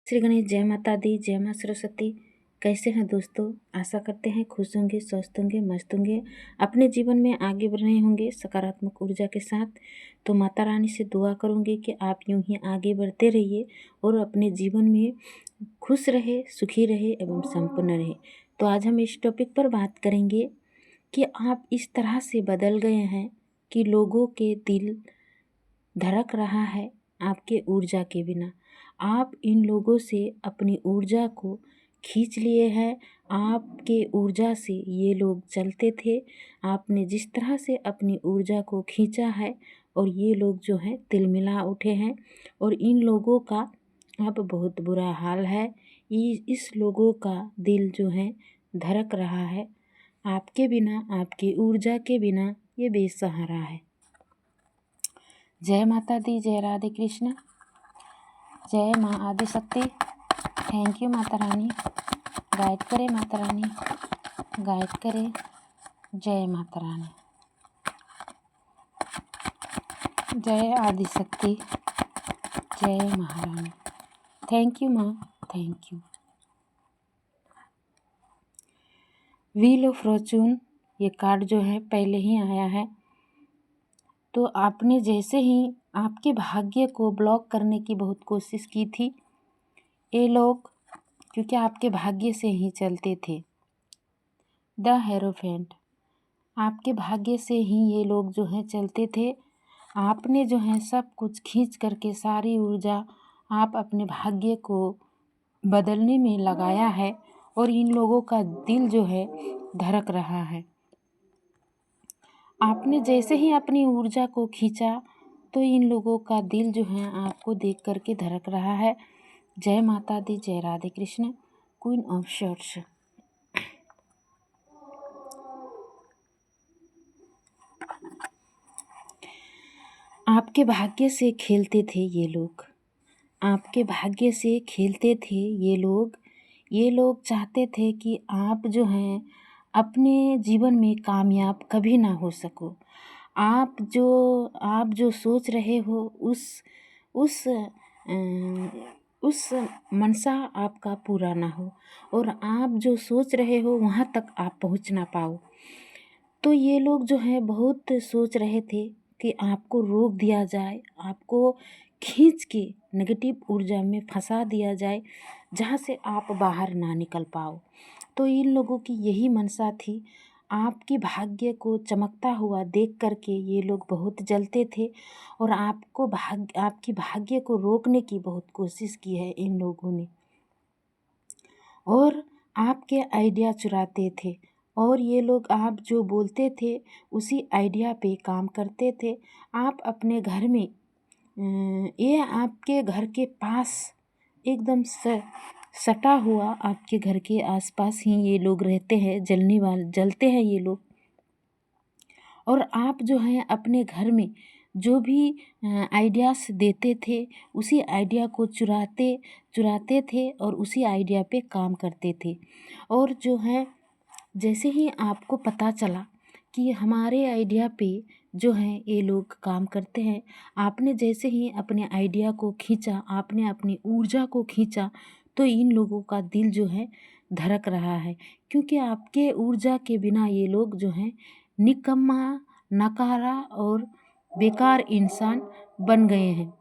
श्री गणेश, जय माता दी, जय माँ सरस्वती। कैसे हैं दोस्तों? आशा करते हैं खुश होंगे, स्वस्थ होंगे, मस्त होंगे, अपने जीवन में आगे बढ़ रहे होंगे सकारात्मक ऊर्जा के साथ। तो माता रानी से दुआ करूँगी कि आप यूं ही आगे बढ़ते रहिए और अपने जीवन में खुश रहे, सुखी रहे एवं संपन्न रहे। तो आज हम इस टॉपिक पर बात करेंगे कि आप इस तरह से बदल गए हैं कि लोगों के दिल धड़क रहा है आपके ऊर्जा के बिना। आप इन लोगों से अपनी ऊर्जा को खींच लिए हैं। आपके ऊर्जा से ये लोग चलते थे। आपने जिस तरह से अपनी ऊर्जा को खींचा है और ये लोग जो हैं तिलमिला उठे हैं और इन लोगों का अब बहुत बुरा हाल है। इस लोगों का दिल जो है धड़क रहा है आपके बिना, आपकी ऊर्जा के बिना। ये बेसहारा है। जय माता दी, जय राधे कृष्ण, जय माँ Adishakti. Thank you Mata Rani. Guide करे माता रानी, गाइड करे। जय माता रानी, जय आदिशक्ति, जय महारानी। थैंक यू माँ, thank you. Wheel of Fortune ये कार्ड जो है पहले ही आया है। तो आपने जैसे ही आपके भाग्य को ब्लॉक करने की बहुत कोशिश की थी ये लोग, क्योंकि आपके भाग्य से ही चलते थे। द हेरोफेंट, आपके भाग्य से ही ये लोग जो हैं चलते थे। आपने जो है सब कुछ खींच करके सारी ऊर्जा आप अपने भाग्य को बदलने में लगाया है और इन लोगों का दिल जो है धड़क रहा है। आपने जैसे ही अपनी ऊर्जा को खींचा तो इन लोगों का दिल जो है आपको देख करके धड़क रहा है। जय माता दी, जय Radhe Krishna. Queen of shorts, आपके भाग्य से खेलते थे ये लोग। आपके भाग्य से खेलते थे ये लोग। ये लोग चाहते थे कि आप जो हैं अपने जीवन में कामयाब कभी ना हो सको। आप जो सोच रहे हो उस उस मनसा आपका पूरा ना हो और आप जो सोच रहे हो वहाँ तक आप पहुँच ना पाओ। तो ये लोग जो हैं बहुत सोच रहे थे कि आपको रोक दिया जाए, आपको खींच के नेगेटिव ऊर्जा में फंसा दिया जाए जहाँ से आप बाहर ना निकल पाओ। तो इन लोगों की यही मनसा थी। आपके भाग्य को चमकता हुआ देख करके ये लोग बहुत जलते थे और आपकी भाग्य को रोकने की बहुत कोशिश की है इन लोगों ने और आपके आइडिया चुराते थे और ये लोग आप जो बोलते थे उसी आइडिया पे काम करते थे। आप अपने घर में ये आपके घर के पास एकदम सटा हुआ आपके घर के आसपास ही ये लोग रहते हैं। जलते हैं ये लोग और आप जो हैं अपने घर में जो भी आइडियाज़ देते थे उसी आइडिया को चुराते थे और उसी आइडिया पे काम करते थे। और जो है जैसे ही आपको पता चला कि हमारे आइडिया पे जो है ये लोग काम करते हैं, आपने जैसे ही अपने आइडिया को खींचा, आपने अपनी ऊर्जा को खींचा तो इन लोगों का दिल जो है धड़क रहा है। क्योंकि आपके ऊर्जा के बिना ये लोग जो हैं निकम्मा, नकारा और बेकार इंसान बन गए हैं।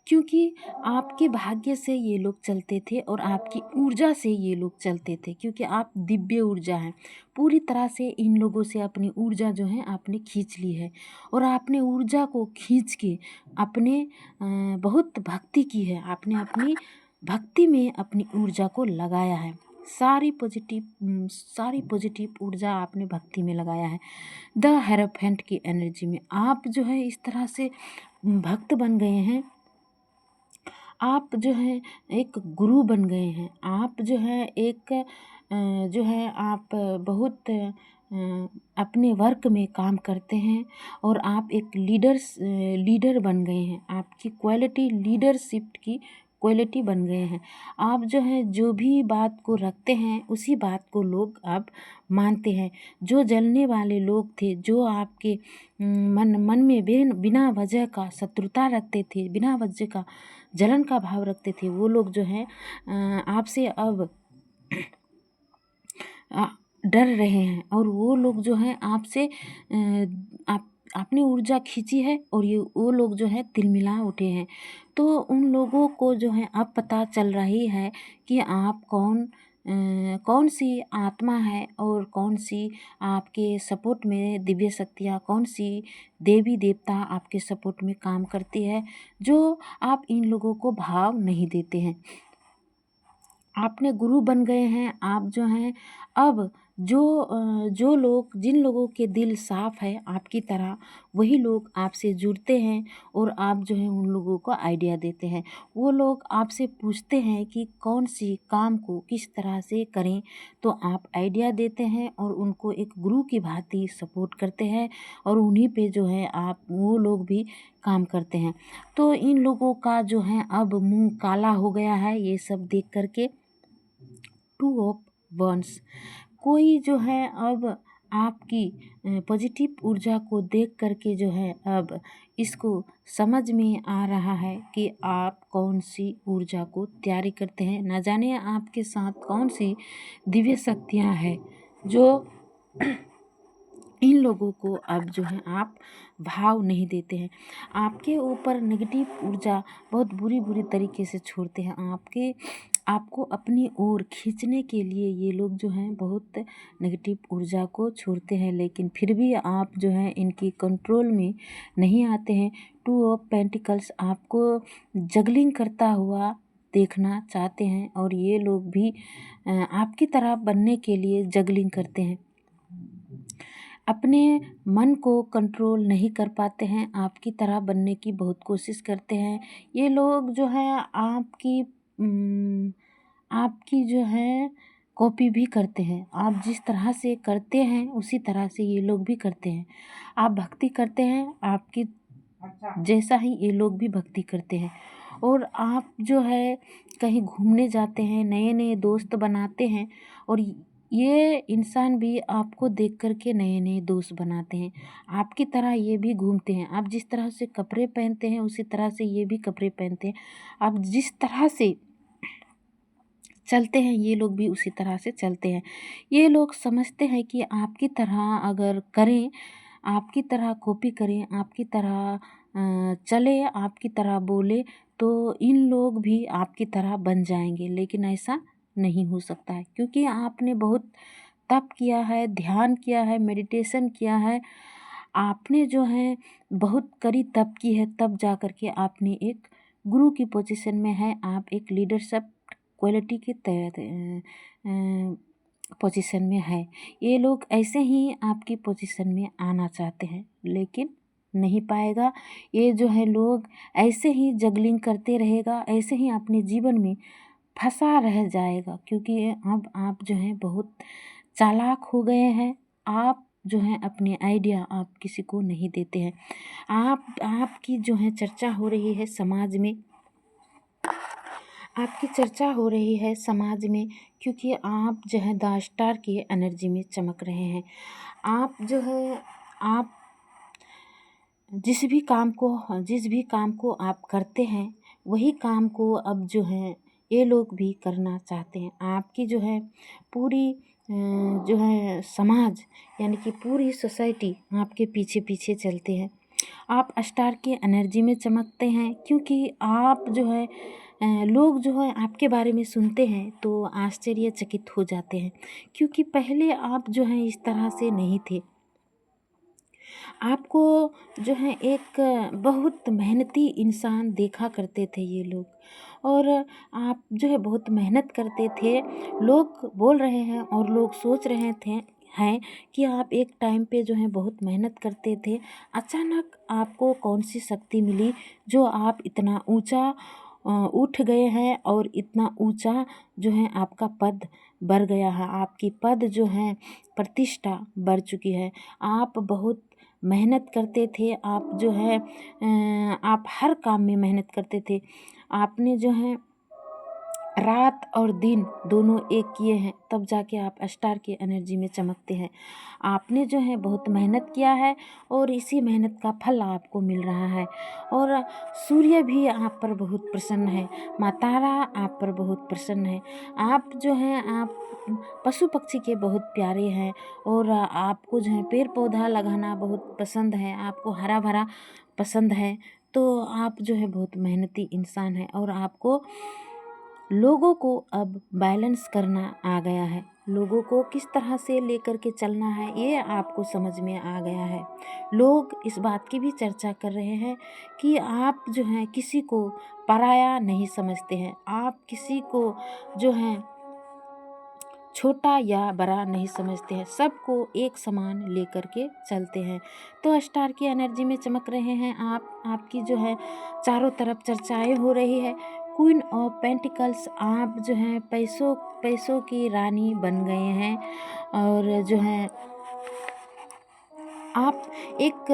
क्योंकि आपके भाग्य से ये लोग चलते थे और आपकी ऊर्जा से ये लोग चलते थे। क्योंकि आप दिव्य ऊर्जा हैं। पूरी तरह से इन लोगों से अपनी ऊर्जा जो है आपने खींच ली है और आपने ऊर्जा को खींच के अपने बहुत भक्ति की है। आपने अपनी भक्ति में अपनी ऊर्जा को लगाया है। सारी पॉजिटिव ऊर्जा आपने भक्ति में लगाया है। द हेरोफेंट की एनर्जी में आप जो है इस तरह से भक्त बन गए हैं। आप जो है एक गुरु बन गए हैं। आप जो है आप बहुत अपने वर्क में काम करते हैं और आप एक लीडर बन गए हैं। आपकी क्वालिटी लीडरशिप की क्वालिटी बन गए हैं। आप जो है जो भी बात को रखते हैं उसी बात को लोग अब मानते हैं। जो जलने वाले लोग थे, जो आपके मन में बिना वजह का शत्रुता रखते थे, बिना वजह का जलन का भाव रखते थे, वो लोग जो हैं आपसे अब डर रहे हैं, और वो लोग जो हैं आपसे आप आपने ऊर्जा खींची है, और ये वो लोग जो है तिलमिला उठे हैं। तो उन लोगों को जो है अब पता चल रही है कि आप कौन सी आत्मा है, और कौन सी आपके सपोर्ट में दिव्य शक्तियाँ, कौन सी देवी देवता आपके सपोर्ट में काम करती है, जो आप इन लोगों को भाव नहीं देते हैं। आपने गुरु बन गए हैं, आप जो हैं अब जो लोग, जिन लोगों के दिल साफ़ है आपकी तरह, वही लोग आपसे जुड़ते हैं, और आप जो है उन लोगों को आइडिया देते हैं। वो लोग आपसे पूछते हैं कि कौन सी काम को किस तरह से करें, तो आप आइडिया देते हैं और उनको एक गुरु की भांति सपोर्ट करते हैं, और उन्हीं पे जो है आप वो लोग भी काम करते हैं। तो इन लोगों का जो है अब मुँह काला हो गया है ये सब देख कर के। टू ऑफ वंस, कोई जो है अब आपकी पॉजिटिव ऊर्जा को देख करके जो है अब इसको समझ में आ रहा है कि आप कौन सी ऊर्जा को तैयारी करते हैं। ना जाने आपके साथ कौन सी दिव्य शक्तियाँ हैं जो इन लोगों को अब जो है आप भाव नहीं देते हैं। आपके ऊपर नेगेटिव ऊर्जा बहुत बुरी बुरी तरीके से छोड़ते हैं। आपको अपनी ओर खींचने के लिए ये लोग जो हैं बहुत नेगेटिव ऊर्जा को छोड़ते हैं, लेकिन फिर भी आप जो है इनकी कंट्रोल में नहीं आते हैं। टू ऑफ पेंटिकल्स आपको जगलिंग करता हुआ देखना चाहते हैं, और ये लोग भी आपकी तरह बनने के लिए जगलिंग करते हैं। अपने मन को कंट्रोल नहीं कर पाते हैं, आपकी तरह बनने की बहुत कोशिश करते हैं। ये लोग जो है आपकी जो है कॉपी भी करते हैं। आप जिस तरह से करते हैं उसी तरह से ये लोग भी करते हैं। आप भक्ति करते हैं, आपकी जैसा ही ये लोग भी भक्ति करते हैं। और आप जो है कहीं घूमने जाते हैं, नए नए दोस्त बनाते हैं, और ये इंसान भी आपको देख कर के नए नए दोस्त बनाते हैं। आपकी तरह ये भी घूमते हैं। आप जिस तरह से कपड़े पहनते हैं उसी तरह से ये भी कपड़े पहनते हैं। आप जिस तरह से चलते हैं ये लोग भी उसी तरह से चलते हैं। ये लोग समझते हैं कि आपकी तरह अगर करें, आपकी तरह कॉपी करें, आपकी तरह चले, आपकी तरह बोले, तो इन लोग भी आपकी तरह बन जाएंगे। लेकिन ऐसा नहीं हो सकता है, क्योंकि आपने बहुत तप किया है, ध्यान किया है, मेडिटेशन किया है। आपने जो है बहुत कड़ी तप की है, तब जा कर के आपने एक गुरु की पोजीशन में है। आप एक लीडरशिप क्वालिटी के पोजीशन में है। ये लोग ऐसे ही आपकी पोजीशन में आना चाहते हैं, लेकिन नहीं पाएगा। ये जो है लोग ऐसे ही जगलिंग करते रहेगा, ऐसे ही अपने जीवन में फंसा रह जाएगा, क्योंकि अब आप जो है बहुत चालाक हो गए हैं। आप जो है अपने आइडिया आप किसी को नहीं देते हैं। आपकी जो है चर्चा हो रही है समाज में, आपकी चर्चा हो रही है समाज में, क्योंकि आप जो है द स्टार की एनर्जी में चमक रहे हैं। आप जो है आप जिस भी काम को आप करते हैं, वही काम को अब जो है ये लोग भी करना चाहते हैं। आपकी जो है पूरी जो है समाज, यानी कि पूरी सोसाइटी आपके पीछे पीछे चलते हैं। आप स्टार की एनर्जी में चमकते हैं, क्योंकि आप जो है लोग जो है आपके बारे में सुनते हैं तो आश्चर्यचकित हो जाते हैं, क्योंकि पहले आप जो है इस तरह से नहीं थे। आपको जो है एक बहुत मेहनती इंसान देखा करते थे ये लोग, और आप जो है बहुत मेहनत करते थे। लोग बोल रहे हैं और लोग सोच रहे थे हैं कि आप एक टाइम पे जो है बहुत मेहनत करते थे। अचानक आपको कौन सी शक्ति मिली जो आप इतना ऊंचा उठ गए हैं, और इतना ऊंचा जो है आपका पद बढ़ गया है। आपकी पद जो है प्रतिष्ठा बढ़ चुकी है। आप बहुत मेहनत करते थे, आप जो है आप हर काम में मेहनत करते थे। आपने जो है रात और दिन दोनों एक किए हैं, तब जाके आप स्टार की एनर्जी में चमकते हैं। आपने जो है बहुत मेहनत किया है और इसी मेहनत का फल आपको मिल रहा है। और सूर्य भी आप पर बहुत प्रसन्न है, माँ तारा आप पर बहुत प्रसन्न है। आप जो हैं आप पशु पक्षी के बहुत प्यारे हैं और आपको जो है पेड़ पौधा लगाना बहुत पसंद है, आपको हरा भरा पसंद है। तो आप जो है बहुत मेहनती इंसान है और आपको लोगों को अब बैलेंस करना आ गया है। लोगों को किस तरह से लेकर के चलना है ये आपको समझ में आ गया है। लोग इस बात की भी चर्चा कर रहे हैं कि आप जो हैं किसी को पराया नहीं समझते हैं, आप किसी को जो है छोटा या बड़ा नहीं समझते हैं, सबको एक समान लेकर के चलते हैं। तो स्टार की एनर्जी में चमक रहे हैं आप। आपकी जो है चारों तरफ चर्चाएं हो रही है। क्वीन ऑफ पेंटिकल्स, आप जो हैं पैसों की रानी बन गए हैं और जो है आप एक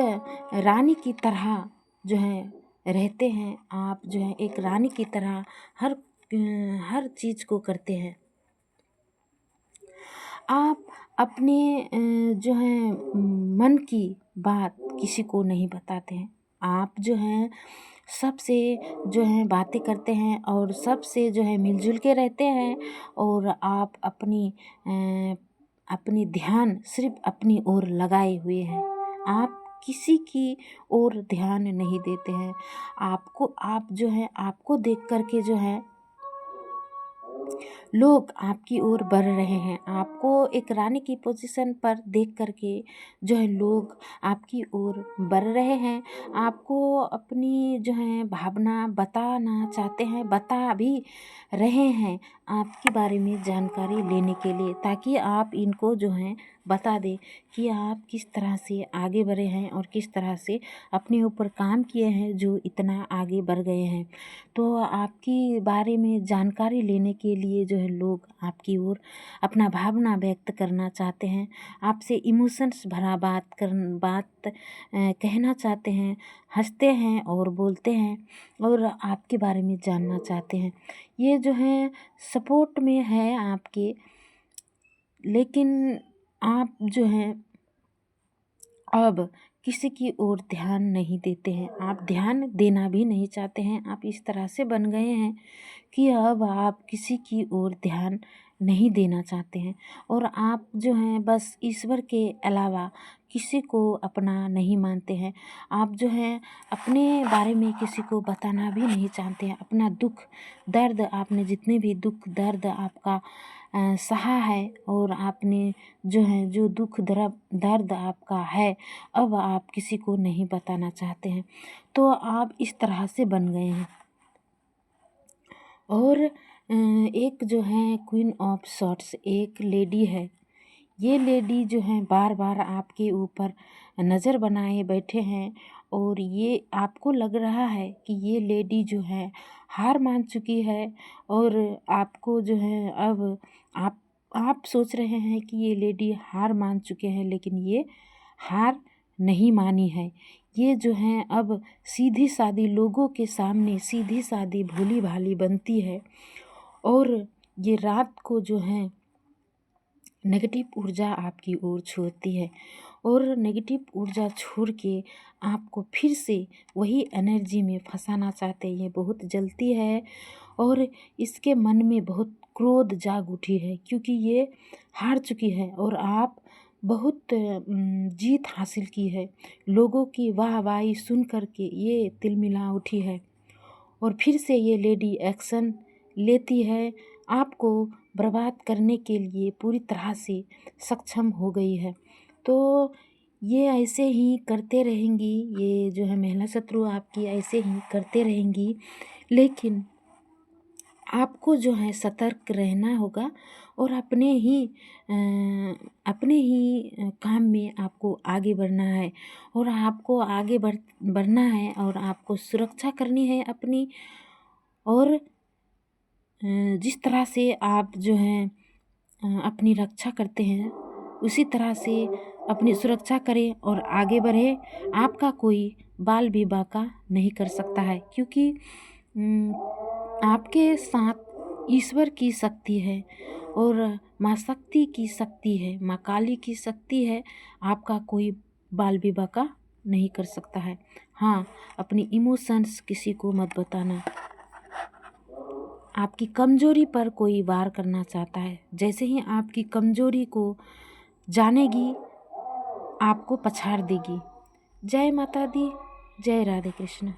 रानी की तरह जो है रहते हैं। आप जो है एक रानी की तरह हर चीज़ को करते हैं। आप अपने जो है मन की बात किसी को नहीं बताते हैं। आप जो हैं सबसे जो है बातें करते हैं और सबसे जो है मिलजुल के रहते हैं और आप अपनी ध्यान सिर्फ अपनी ओर लगाए हुए हैं। आप किसी की ओर ध्यान नहीं देते हैं। आप जो है आपको देख कर के जो है लोग आपकी ओर बढ़ रहे हैं। आपको एक रानी की पोजीशन पर देख करके जो है लोग आपकी ओर बढ़ रहे हैं। आपको अपनी जो है भावना बताना चाहते हैं, बता भी रहे हैं आपके बारे में जानकारी लेने के लिए, ताकि आप इनको जो है बता दें कि आप किस तरह से आगे बढ़े हैं और किस तरह से अपने ऊपर काम किए हैं जो इतना आगे बढ़ गए हैं। तो आपकी बारे में जानकारी लेने के लिए जो है लोग आपकी ओर अपना भावना व्यक्त करना चाहते हैं, आपसे इमोशंस भरा बात कहना चाहते हैं, हंसते हैं और बोलते हैं और आपके बारे में जानना चाहते हैं। ये जो है सपोर्ट में है आपके, लेकिन आप जो हैं अब किसी की ओर ध्यान नहीं देते हैं, आप ध्यान देना भी नहीं चाहते हैं। आप इस तरह से बन गए हैं कि अब आप किसी की ओर ध्यान नहीं देना चाहते हैं और आप जो हैं बस ईश्वर के अलावा किसी को अपना नहीं मानते हैं। आप जो हैं अपने बारे में किसी को बताना भी नहीं चाहते हैं। अपना दुख दर्द, आपने जितने भी दुख दर्द आपका सहा है और आपने जो है जो दुख दर्द आपका है, अब आप किसी को नहीं बताना चाहते हैं। तो आप इस तरह से बन गए हैं। और एक जो है क्वीन ऑफ सॉर्ट्स एक लेडी है। ये लेडी जो है बार बार आपके ऊपर नज़र बनाए बैठे हैं और ये आपको लग रहा है कि ये लेडी जो है हार मान चुकी है और आपको जो है अब आप सोच रहे हैं कि ये लेडी हार मान चुके हैं, लेकिन ये हार नहीं मानी है। ये जो है अब सीधी सादी लोगों के सामने सीधी सादी भोली भाली बनती है और ये रात को जो है नेगेटिव ऊर्जा आपकी ओर छोड़ती है और नेगेटिव ऊर्जा छोड़ के आपको फिर से वही एनर्जी में फंसाना चाहते हैं। ये बहुत जलती है और इसके मन में बहुत क्रोध जाग उठी है, क्योंकि ये हार चुकी है और आप बहुत जीत हासिल की है। लोगों की वाहवाही सुन कर के ये तिलमिला उठी है और फिर से ये लेडी एक्शन लेती है, आपको बर्बाद करने के लिए पूरी तरह से सक्षम हो गई है। तो ये ऐसे ही करते रहेंगी, ये जो है महिला शत्रु आपकी ऐसे ही करते रहेंगी, लेकिन आपको जो है सतर्क रहना होगा और अपने ही काम में आपको आगे बढ़ना है और आपको आगे बढ़ना है और आपको सुरक्षा करनी है अपनी। और जिस तरह से आप जो हैं अपनी रक्षा करते हैं, उसी तरह से अपनी सुरक्षा करें और आगे बढ़ें। आपका कोई बाल भी बाका नहीं कर सकता है, क्योंकि आपके साथ ईश्वर की शक्ति है और माँ शक्ति की शक्ति है, माँ काली की शक्ति है। आपका कोई बाल विवाह का नहीं कर सकता है। हाँ, अपनी इमोशंस किसी को मत बताना। आपकी कमजोरी पर कोई वार करना चाहता है, जैसे ही आपकी कमजोरी को जानेगी आपको पछाड़ देगी। जय माता दी, जय राधे कृष्ण।